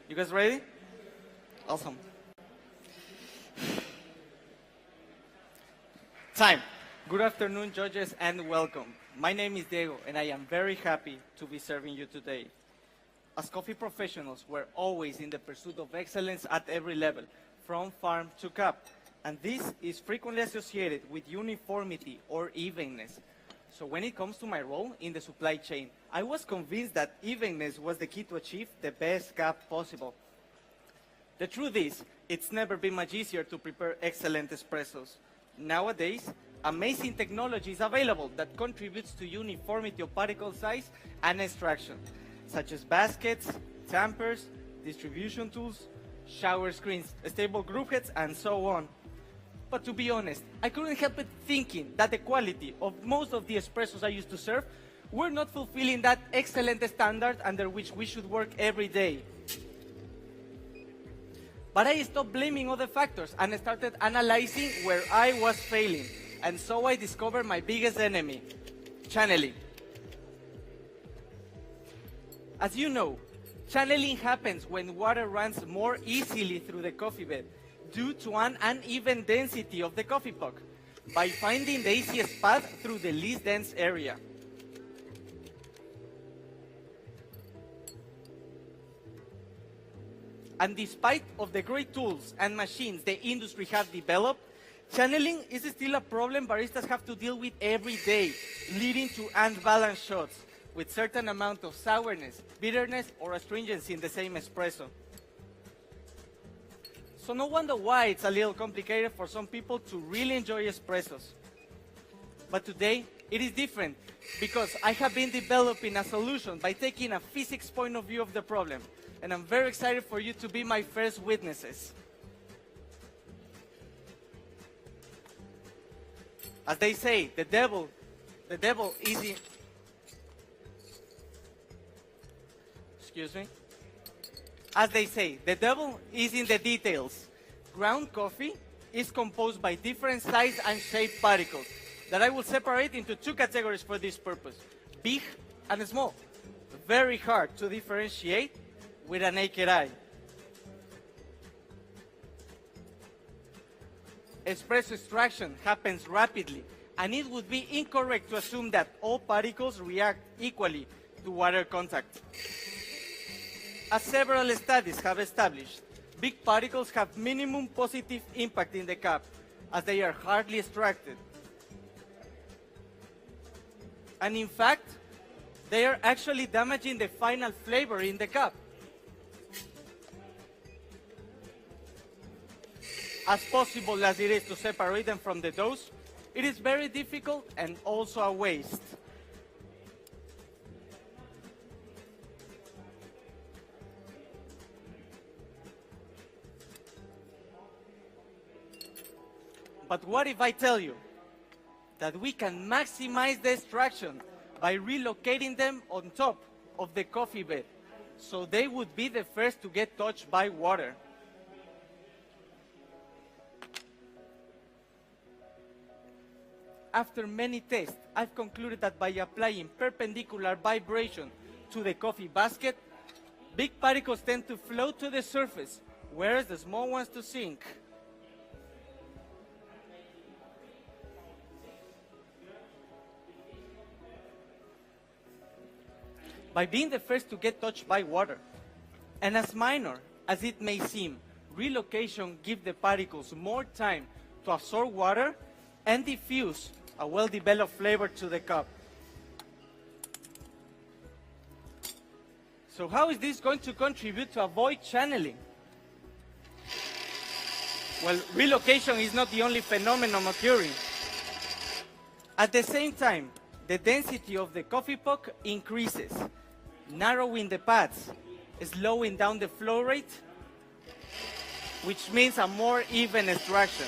You guys ready? Awesome. Time. Good afternoon, judges, and welcome. My name is Diego, and I am very happy to be serving you today. As coffee professionals, we're always in the pursuit of excellence at every level, from farm to cup. And this is frequently associated with uniformity or evenness. So when it comes to my role in the supply chain, I was convinced that evenness was the key to achieve the best cup possible. The truth is, it's never been much easier to prepare excellent espressos. Nowadays, amazing technology is available that contributes to uniformity of particle size and extraction, such as baskets, tampers, distribution tools, shower screens, stable group heads, and so on. But to be honest, I couldn't help but thinking that the quality of most of the espressos I used to serve were not fulfilling that excellent standard under which we should work every day. But I stopped blaming other factors and started analyzing where I was failing. And so I discovered my biggest enemy, channeling. As you know, channeling happens when water runs more easily through the coffee bed due to an uneven density of the coffee puck, by finding the easiest path through the least dense area. And despite of the great tools and machines the industry have developed, channeling is still a problem baristas have to deal with every day, leading to unbalanced shots with certain amount of sourness, bitterness, or astringency in the same espresso. So no wonder why it's a little complicated for some people to really enjoy espressos. But today, it is different because I have been developing a solution by taking a physics point of view of the problem. And I'm very excited for you to be my first witnesses. As they say, the devil is in... Excuse me. As they say, the devil is in the details. Ground coffee is composed by different size and shape particles that I will separate into two categories for this purpose, big and small. Very hard to differentiate with a naked eye. Espresso extraction happens rapidly, and it would be incorrect to assume that all particles react equally to water contact. As several studies have established, big particles have minimum positive impact in the cup, as they are hardly extracted. And in fact, they are actually damaging the final flavor in the cup. As possible as it is to separate them from the dose, it is very difficult and also a waste. But what if I tell you that we can maximize the extraction by relocating them on top of the coffee bed, so they would be the first to get touched by water? After many tests, I've concluded that by applying perpendicular vibration to the coffee basket, big particles tend to float to the surface, whereas the small ones to sink. By being the first to get touched by water, and as minor as it may seem, relocation gives the particles more time to absorb water and diffuse a well-developed flavor to the cup. So how is this going to contribute to avoid channeling? Well, relocation is not the only phenomenon occurring. At the same time, the density of the coffee puck increases, narrowing the pads, slowing down the flow rate, which means a more even extraction.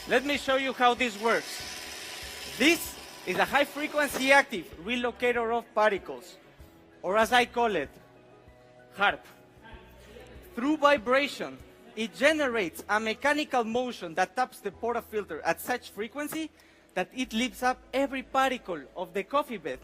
Let me show you how this works. This is a high-frequency active relocator of particles, or as I call it, HARP. Through vibration, it generates a mechanical motion that taps the portafilter at such frequency that it lifts up every particle of the coffee bed.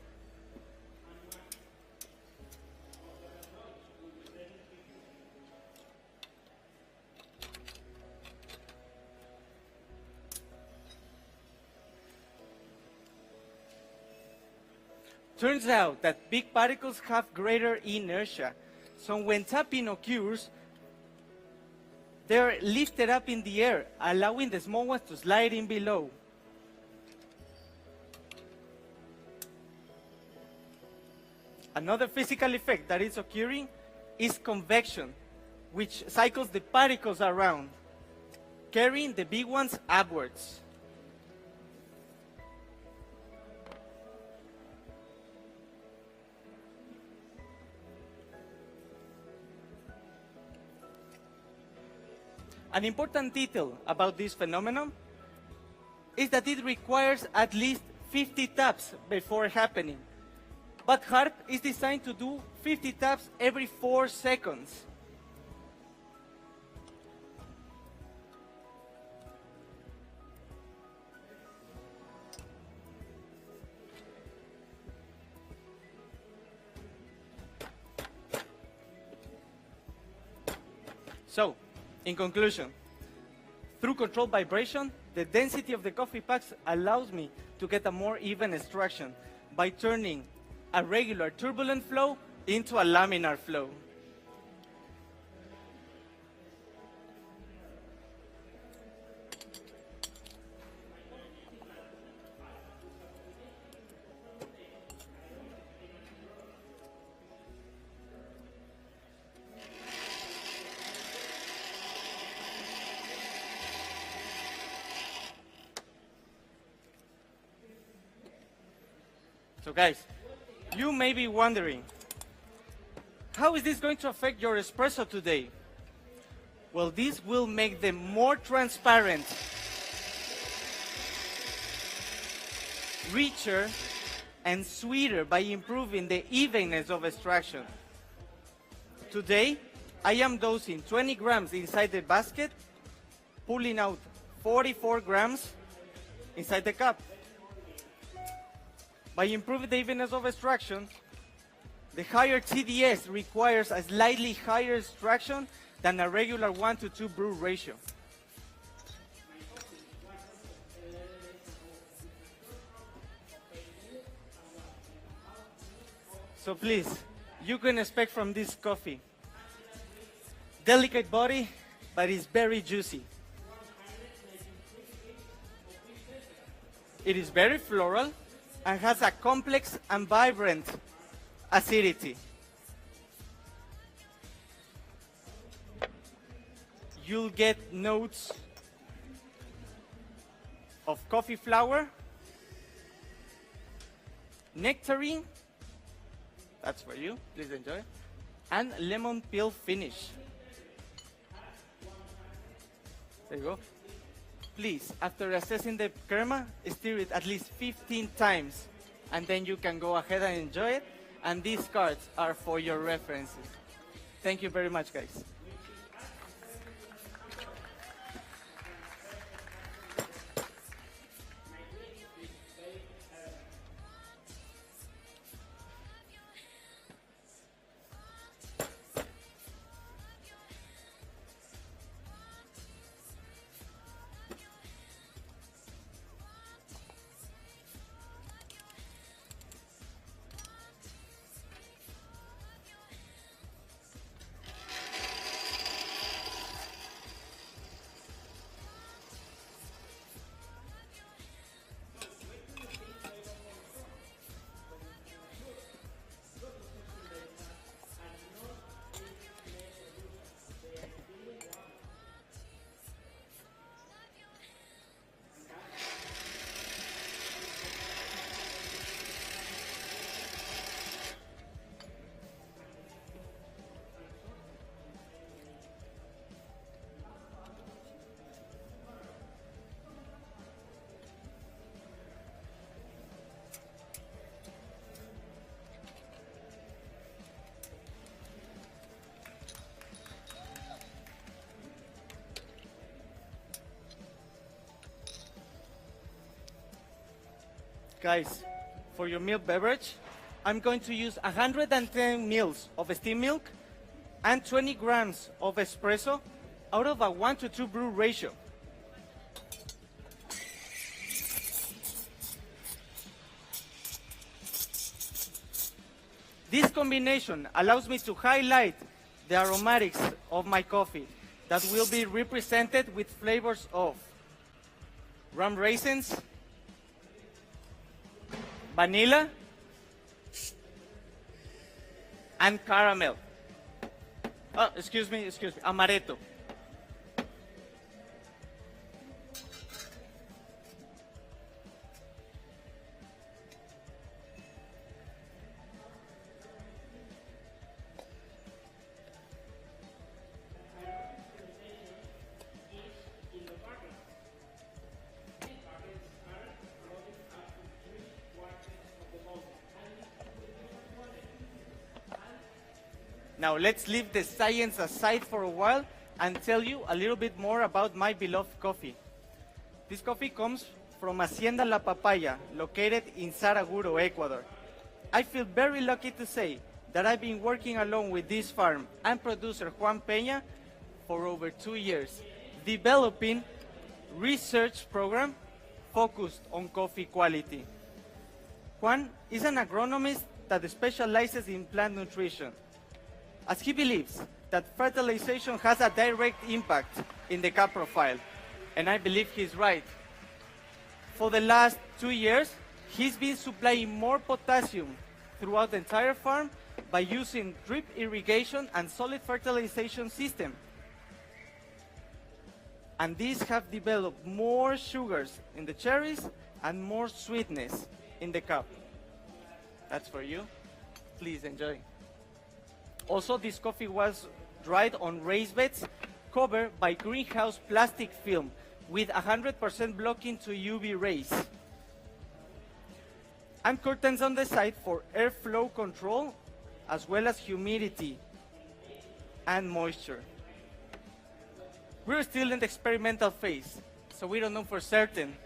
Turns out that big particles have greater inertia, so when tapping occurs, they're lifted up in the air, allowing the small ones to slide in below. Another physical effect that is occurring is convection, which cycles the particles around, carrying the big ones upwards. An important detail about this phenomenon is that it requires at least 50 taps before happening. But HARP is designed to do 50 taps every 4 seconds. So, in conclusion, through controlled vibration, the density of the coffee packs allows me to get a more even extraction by turning a regular turbulent flow into a laminar flow. So guys, you may be wondering, how is this going to affect your espresso today? Well, this will make them more transparent, richer, and sweeter by improving the evenness of extraction. Today, I am dosing 20 grams inside the basket, pulling out 44 grams inside the cup. By improving the evenness of extraction, the higher TDS requires a slightly higher extraction than a regular 1:2 brew ratio. So please, you can expect from this coffee delicate body, but it's very juicy. It is very floral and has a complex and vibrant acidity. You'll get notes of coffee flower, nectarine, that's for you, please enjoy, and lemon peel finish. There you go. Please, after assessing the crema, stir it at least 15 times, and then you can go ahead and enjoy it. And these cards are for your references. Thank you very much, guys. Guys, for your milk beverage, I'm going to use 110 mils of steamed milk and 20 grams of espresso out of a 1:2 brew ratio. This combination allows me to highlight the aromatics of my coffee that will be represented with flavors of rum raisins, vanilla, and caramel. Oh, excuse me, amaretto. Now let's leave the science aside for a while and tell you a little bit more about my beloved coffee. This coffee comes from Hacienda La Papaya, located in Saraguro, Ecuador. I feel very lucky to say that I've been working along with this farm and producer Juan Peña for over 2 years, developing research program focused on coffee quality. Juan is an agronomist that specializes in plant nutrition, as he believes that fertilization has a direct impact in the cap profile, and I believe he's right. For the last 2 years, he's been supplying more potassium throughout the entire farm by using drip irrigation and solid fertilization system. And these have developed more sugars in the cherries and more sweetness in the cup. That's for you. Please enjoy. Also, this coffee was dried on raised beds covered by greenhouse plastic film with 100% blocking to UV rays, and curtains on the side for airflow control, as well as humidity and moisture. We're still in the experimental phase, so we don't know for certain.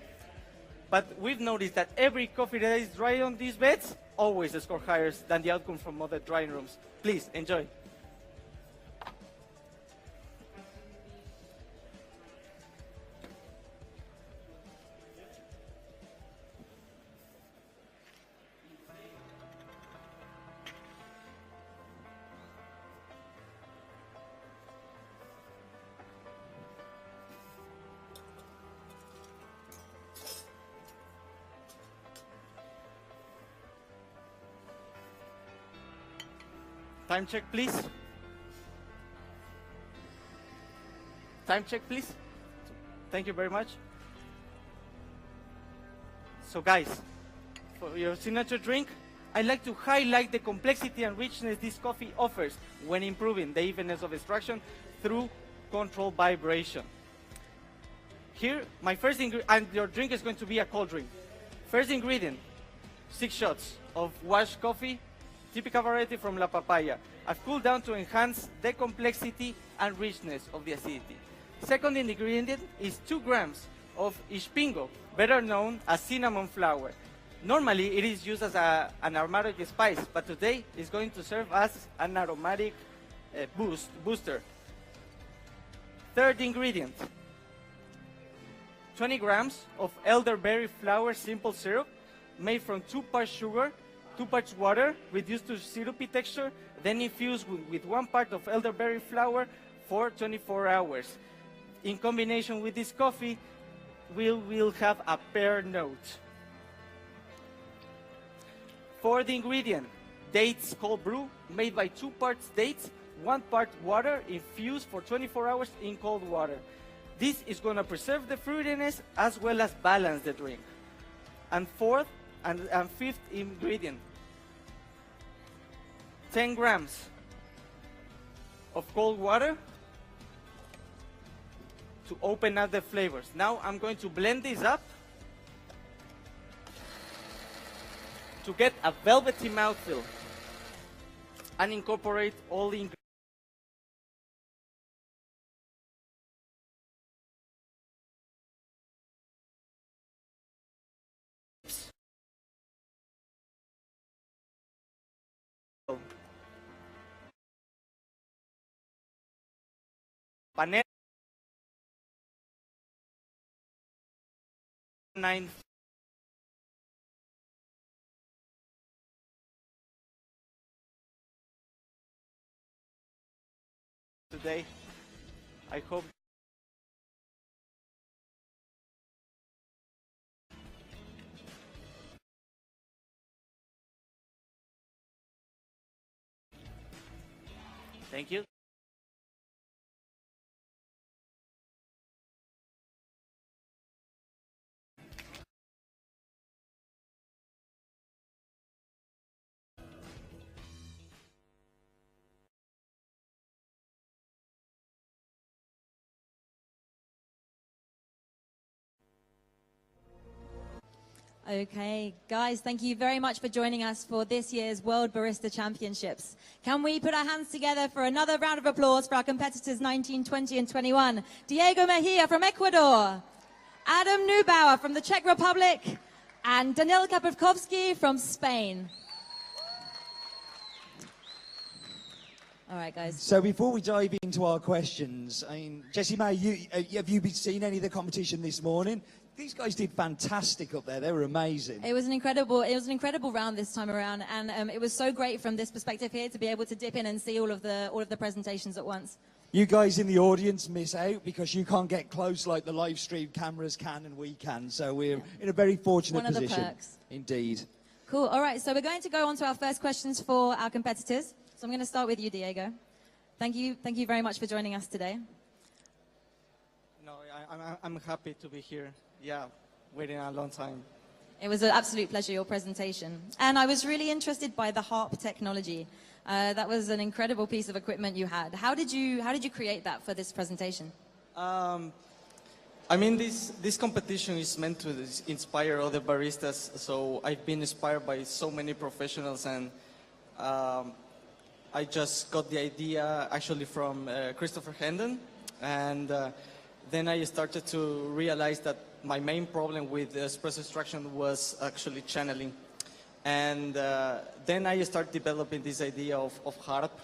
But we've noticed that every coffee that is dried on these beds always score higher than the outcome from other drying rooms. Please enjoy. Time check, please. Time check, please. Thank you very much. So guys, for your signature drink, I'd like to highlight the complexity and richness this coffee offers when improving the evenness of extraction through controlled vibration. Here, my first ingredient, and your drink is going to be a cold drink. First ingredient, 6 shots of washed coffee, typical variety from La Papaya. I've cooled down to enhance the complexity and richness of the acidity. Second ingredient is 2 grams of Ispingo, better known as cinnamon flower. Normally, it is used as an aromatic spice, but today it's going to serve as an aromatic booster. Third ingredient, 20 grams of elderberry flower simple syrup, made from 2 parts sugar, 2 parts water, reduced to syrupy texture, then infused with 1 part of elderberry flower for 24 hours. In combination with this coffee, we'll have a pear note. Fourth ingredient, dates cold brew, made by 2 parts dates, 1 part water, infused for 24 hours in cold water. This is going to preserve the fruitiness as well as balance the drink. And fourth and fifth ingredient, 10 grams of cold water to open up the flavors. Now I'm going to blend this up to get a velvety mouthfeel and incorporate all the ingredients. Panel 9 today. I hope thank you. Okay, guys, thank you very much for joining us for this year's World Barista Championships. Can we put our hands together for another round of applause for our competitors 19, 20 and 21? Diego Mejía from Ecuador, Adam Neubauer from the Czech Republic, and Daniel Kapowski from Spain. All right, guys. So before we dive into our questions, I mean, Jessie May, have you been seeing any of the competition this morning? These guys did fantastic up there. They were amazing. It was an incredible round this time around, and it was so great from this perspective here to be able to dip in and see all of the presentations at once. You guys in the audience miss out because you can't get close like the live stream cameras can and we can. So we're in a very fortunate position. One of the perks. Indeed. Cool. All right. So we're going to go on to our first questions for our competitors. So I'm going to start with you, Diego. Thank you very much for joining us today. No, I'm happy to be here. Yeah, waiting a long time. It was an absolute pleasure, your presentation. And I was really interested by the harp technology. That was an incredible piece of equipment you had. How did you create that for this presentation? I mean, this competition is meant to inspire other baristas. So I've been inspired by so many professionals, and I just got the idea actually from Christopher Hendon, and then I started to realize that my main problem with espresso extraction was actually channeling. And then I started developing this idea of harp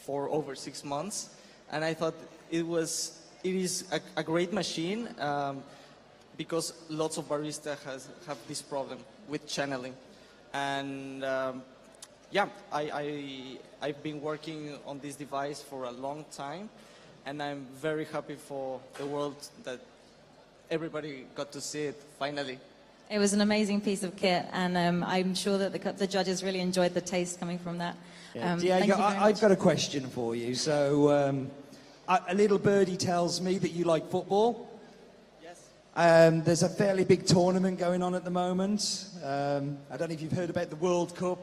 for over 6 months. And I thought it is a great machine because lots of baristas have this problem with channeling. And yeah, I've been working on this device for a long time, and I'm very happy for the world that everybody got to see it finally. It was an amazing piece of kit, and I'm sure that the judges really enjoyed the taste coming from that. Yeah, Diego, I've got a question for you. So a little birdie tells me that you like football. Yes. There's a fairly big tournament going on at the moment. I don't know if you've heard about the World Cup.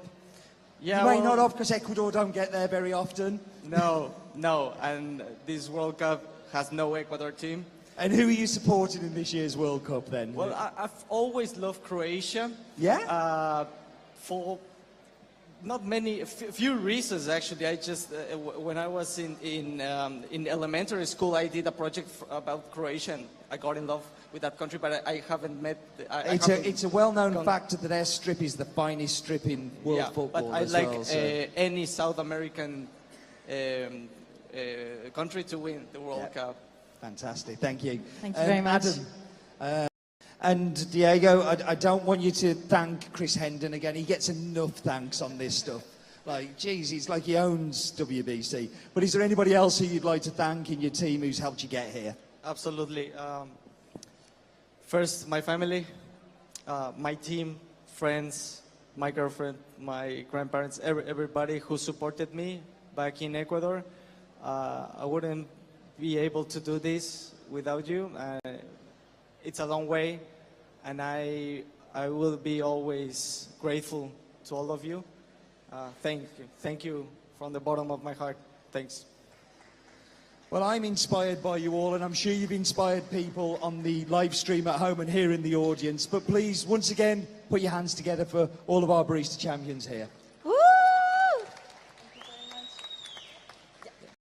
Yeah, you may not have, because Ecuador don't get there very often. No, and this World Cup has no Ecuador team. And who are you supporting in this year's World Cup then? Well, I've always loved Croatia. Yeah? For not many, a few reasons actually. I just, when I was in elementary school, I did a project about Croatia, and I got in love with that country, but I haven't met... It's a well-known fact that their strip is the finest strip in world football. But I like any South American country to win the World Cup. Fantastic, thank you. Thank you very much. Adam, and Diego, I don't want you to thank Chris Hendon again. He gets enough thanks on this stuff. Like, geez, it's like he owns WBC. But is there anybody else who you'd like to thank in your team who's helped you get here? Absolutely. First, my family, my team, friends, my girlfriend, my grandparents, everybody who supported me back in Ecuador. I wouldn't be able to do this without you. It's a long way, and I will be always grateful to all of you. Thank you from the bottom of my heart. Thanks. Well, I'm inspired by you all, and I'm sure you've inspired people on the live stream at home and here in the audience. But please, once again, put your hands together for all of our barista champions here.